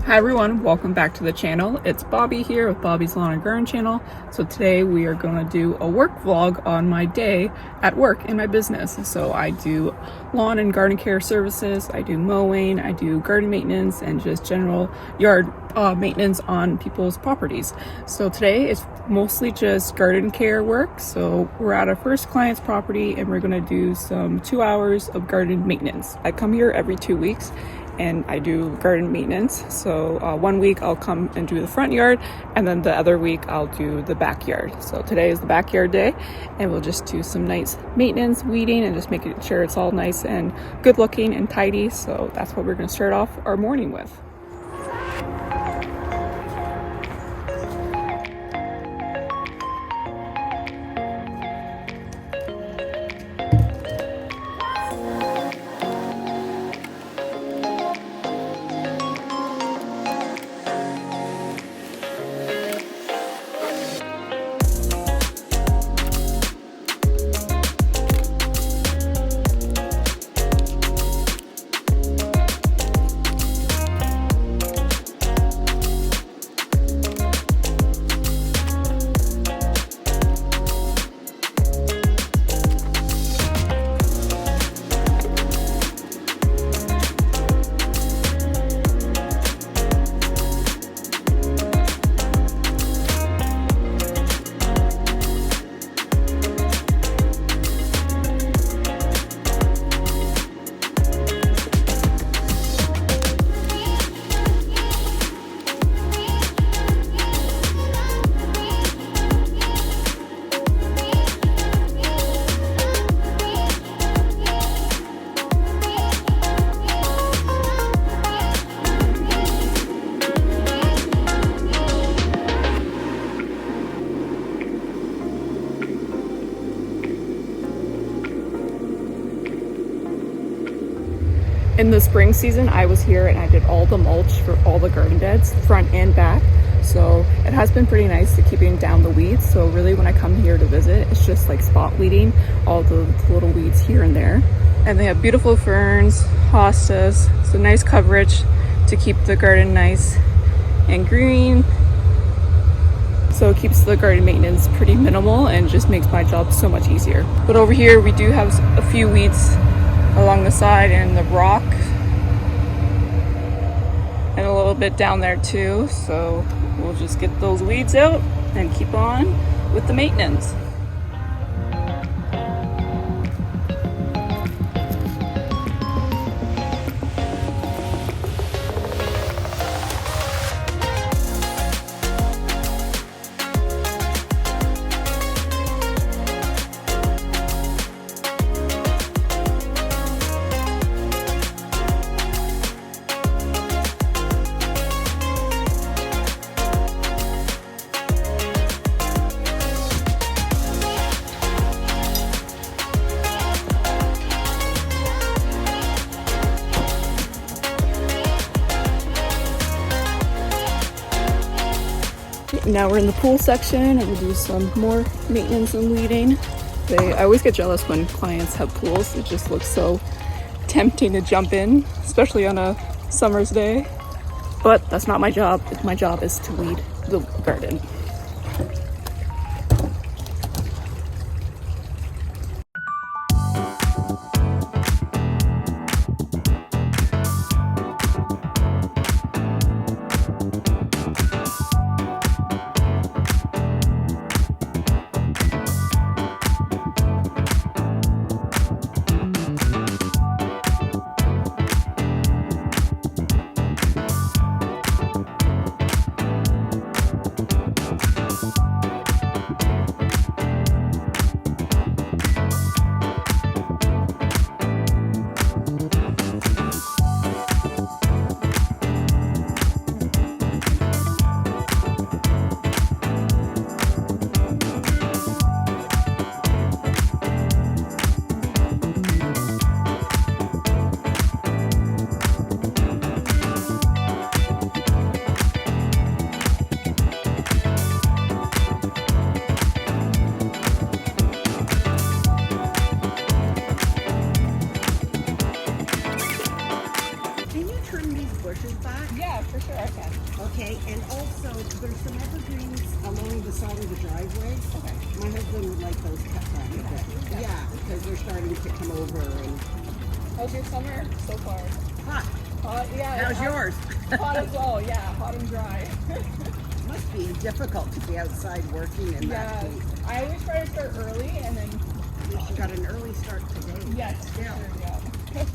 Hi everyone, welcome back to the channel. It's Bobbi here with Bobbi's Lawn and Garden channel. So today we are going to do a work vlog on my day at work in my business. So I do lawn and garden care services, I do mowing, I do garden maintenance, and just general yard maintenance on people's properties. So today it's mostly just garden care work. So we're at our first client's property and we're going to do some 2 hours of garden maintenance. I come here every 2 weeks and I do garden maintenance. So 1 week I'll come and do the front yard, and then the other week I'll do the backyard. So today is the backyard day, and we'll just do some nice maintenance, weeding, and just making sure it's all nice and good looking and tidy. So that's what we're going to start off our morning with. In the spring season, I was here and I did all the mulch for all the garden beds, front and back. So it has been pretty nice to keeping down the weeds. So really when I come here to visit, it's just like spot weeding all the little weeds here and there. And they have beautiful ferns, hostas, so nice coverage to keep the garden nice and green. So it keeps the garden maintenance pretty minimal and just makes my job so much easier. But over here we do have a few weeds along the side and the rock, and a little bit down there too. So we'll just get those weeds out and keep on with the maintenance. Now we're in the pool section and we'll do some more maintenance and weeding. I always get jealous when clients have pools. It just looks so tempting to jump in, especially on a summer's day. But that's not my job. My job is to weed the garden. pictures back? Yeah, for sure I can. Okay, and also there's some evergreens along the side of the driveway. Okay. My husband would like those cut back a bit. Yeah, because they're starting to come over and How's your summer so far? hot. Hot, yeah. How's yours? Hot as well, yeah, hot and dry. Must be difficult to be outside working in that Yeah, heat. I always try to start early and then, At least you got an early start today. yes, for Yeah. sure, yeah.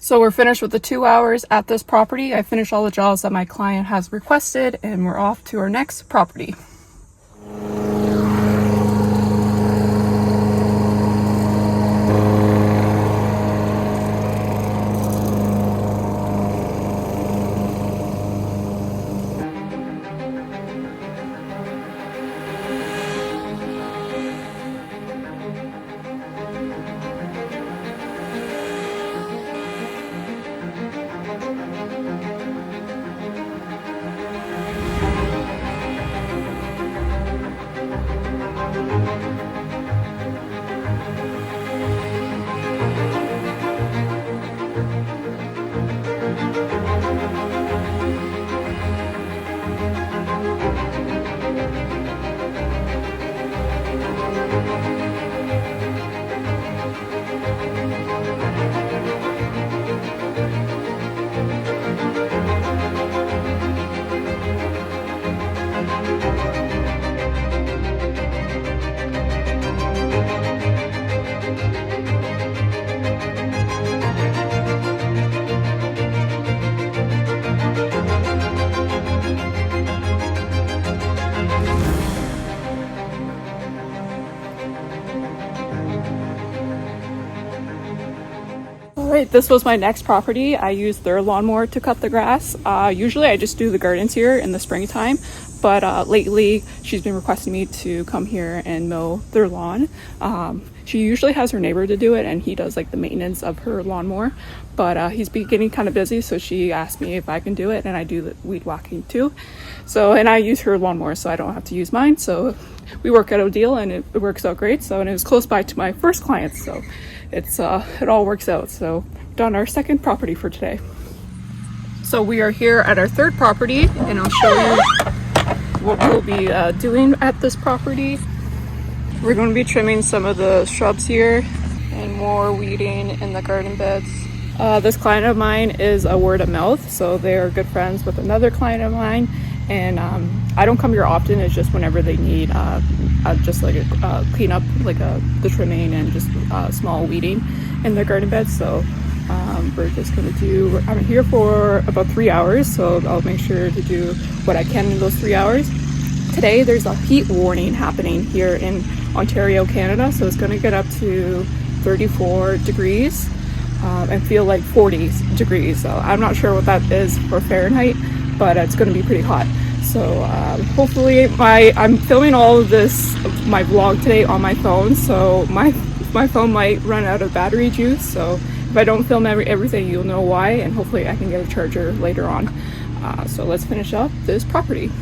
So we're finished with the 2 hours at this property. I finished all the jobs that my client has requested and we're off to our next property. Alright, this was my next property. I used their lawnmower to cut the grass. Usually I just do the gardens here in the springtime, but lately she's been requesting me to come here and mow their lawn. She usually has her neighbor to do it, and he does like the maintenance of her lawnmower, but he's been getting kind of busy, so she asked me if I can do it, and I do the weed whacking too. So, and I use her lawnmower, so I don't have to use mine. So we work out a deal, and it works out great. So, and it was close by to my first client, so it all works out. So done our second property for today. So we are here at our third property, and I'll show you what we'll be doing at this property. We're going to be trimming some of the shrubs here and more weeding in the garden beds. This client of mine is a word of mouth, so they're good friends with another client of mine, and I don't come here often. It's just whenever they need just like a clean up, like the trimming and just small weeding in their garden beds. So we're just going to do, I'm here for about 3 hours, so I'll make sure to do what I can in those 3 hours. Today there's a heat warning happening here in Ontario, Canada, so it's going to get up to 34 degrees and feel like 40 degrees. So I'm not sure what that is for Fahrenheit, but it's going to be pretty hot. So hopefully I'm filming all of this, my vlog today on my phone, so my phone might run out of battery juice. So if I don't film everything, you'll know why, and hopefully I can get a charger later on. So let's finish up this property.